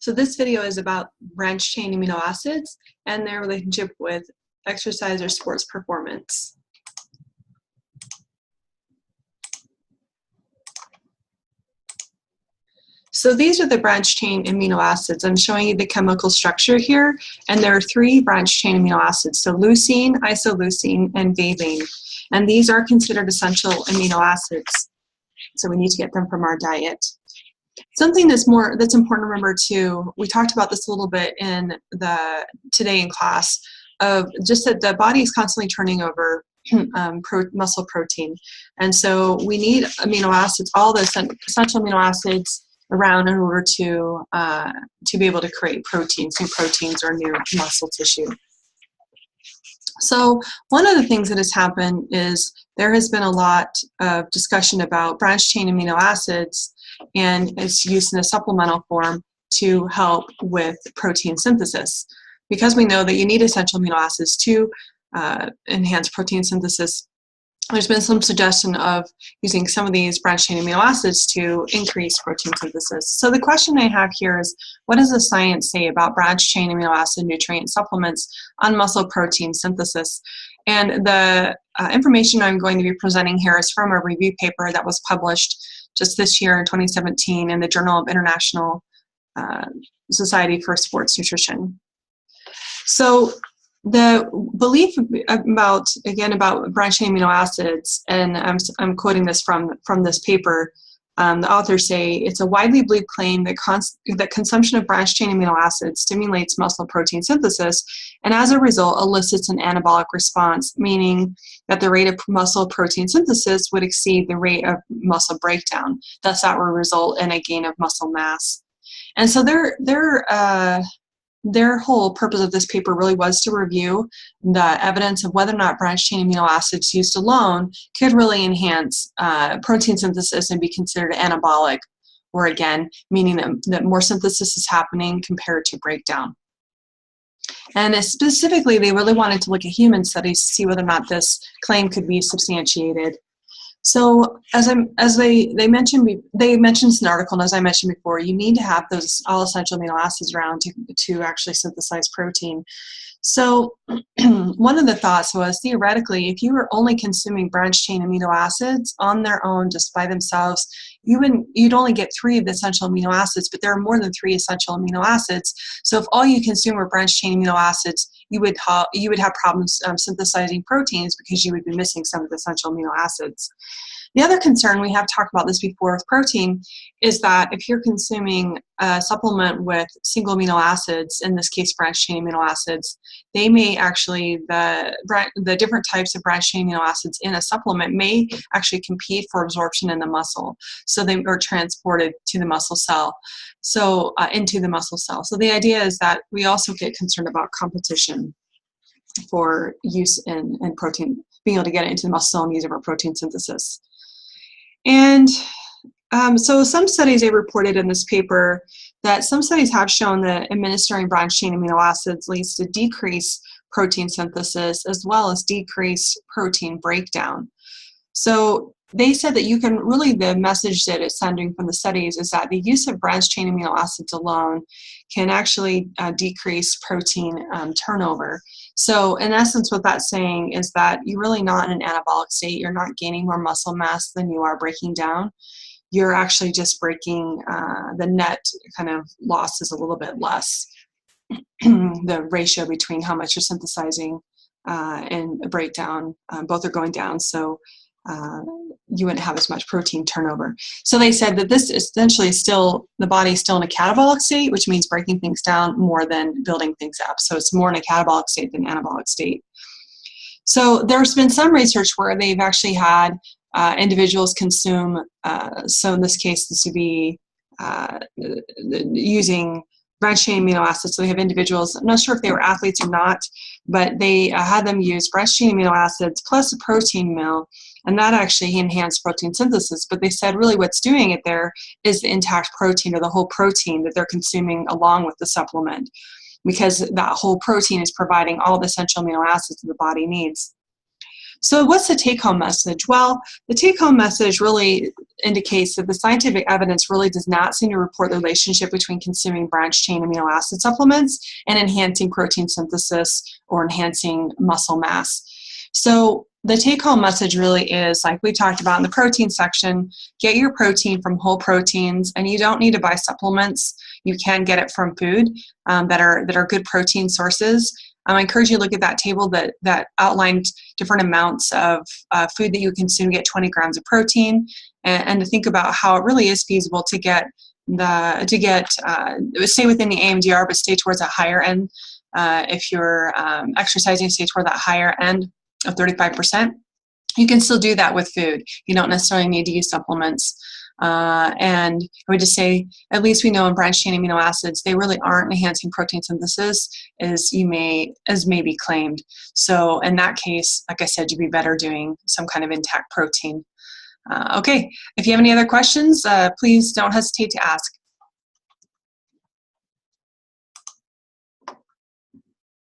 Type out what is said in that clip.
So this video is about branched chain amino acids and their relationship with exercise or sports performance. So these are the branched chain amino acids. I'm showing you the chemical structure here, and there are three branched chain amino acids, so leucine, isoleucine, and valine. And these are considered essential amino acids, so we need to get them from our diet. Something that's important to remember too, we talked about this a little bit today in class, of just that the body is constantly turning over muscle protein. And so we need amino acids, all the essential amino acids around in order to be able to create proteins, new proteins or new muscle tissue. So one of the things that has happened is there has been a lot of discussion about branched chain amino acids and its use in a supplemental form to help with protein synthesis. Because we know that you need essential amino acids to enhance protein synthesis, there's been some suggestion of using some of these branched chain amino acids to increase protein synthesis. So the question I have here is, what does the science say about branched chain amino acid nutrient supplements on muscle protein synthesis? And the information I'm going to be presenting here is from a review paper that was published just this year in 2017 in the Journal of International Society for Sports Nutrition. So the belief about branched chain amino acids, and I'm quoting this from this paper, the authors say, it's a widely believed claim that consumption of branched chain amino acids stimulates muscle protein synthesis, and as a result elicits an anabolic response, meaning that the rate of muscle protein synthesis would exceed the rate of muscle breakdown. Thus, that will result in a gain of muscle mass. And so their whole purpose of this paper really was to review the evidence of whether or not branched chain amino acids used alone could really enhance protein synthesis and be considered anabolic, or again, meaning that more synthesis is happening compared to breakdown. And specifically, they really wanted to look at human studies to see whether or not this claim could be substantiated. So they mentioned this in an article, and as I mentioned before, you need to have those all essential amino acids around to actually synthesize protein. So one of the thoughts was, theoretically, if you were only consuming branched chain amino acids on their own, just by themselves, you'd only get 3 of the essential amino acids, but there are more than 3 essential amino acids. So if all you consume were branched chain amino acids, you would have problems synthesizing proteins because you would be missing some of the essential amino acids. The other concern, we have talked about this before with protein, is that if you're consuming a supplement with single amino acids, in this case branched chain amino acids, they may actually, the different types of branched chain amino acids in a supplement may actually compete for absorption in the muscle. So they are transported to the muscle cell, so into the muscle cell. So the idea is that we also get concerned about competition for use in protein, being able to get it into the muscle and use it for protein synthesis. And so some studies they reported in this paper that some studies have shown that administering branched chain amino acids leads to decreased protein synthesis as well as decreased protein breakdown. So they said that you can really, the message that it's sending from the studies is that the use of branched chain amino acids alone can actually decrease protein turnover. So in essence, what that's saying is that you're really not in an anabolic state. You're not gaining more muscle mass than you are breaking down. You're actually just breaking, the net kind of loss is a little bit less. The ratio between how much you're synthesizing and a breakdown, both are going down. So you wouldn't have as much protein turnover. So they said that this essentially is still, the body is still in a catabolic state, which means breaking things down more than building things up. So it's more in a catabolic state than anabolic state. So there's been some research where they've actually had individuals consume, so in this case, this would be using branched chain amino acids. So they have individuals, I'm not sure if they were athletes or not, but they had them use branched chain amino acids plus a protein meal, and that actually enhanced protein synthesis. But they said really what's doing it there is the intact protein, or the whole protein that they're consuming along with the supplement, because that whole protein is providing all the essential amino acids that the body needs. So what's the take-home message? Well, the take-home message really indicates that the scientific evidence really does not seem to report the relationship between consuming branched-chain amino acid supplements and enhancing protein synthesis or enhancing muscle mass. So the take-home message really is, like we talked about in the protein section, get your protein from whole proteins, and you don't need to buy supplements. You can get it from food that are good protein sources. I encourage you to look at that table that outlined different amounts of food that you consume to get 20 grams of protein, and to think about how it really is feasible to stay within the AMDR, but stay towards that higher end. If you're exercising, stay toward that higher end of 35%. You can still do that with food. You don't necessarily need to use supplements. And I would just say, at least we know in branched-chain amino acids, they really aren't enhancing protein synthesis as may be claimed. So in that case, like I said, you'd be better doing some kind of intact protein. Okay, if you have any other questions, please don't hesitate to ask.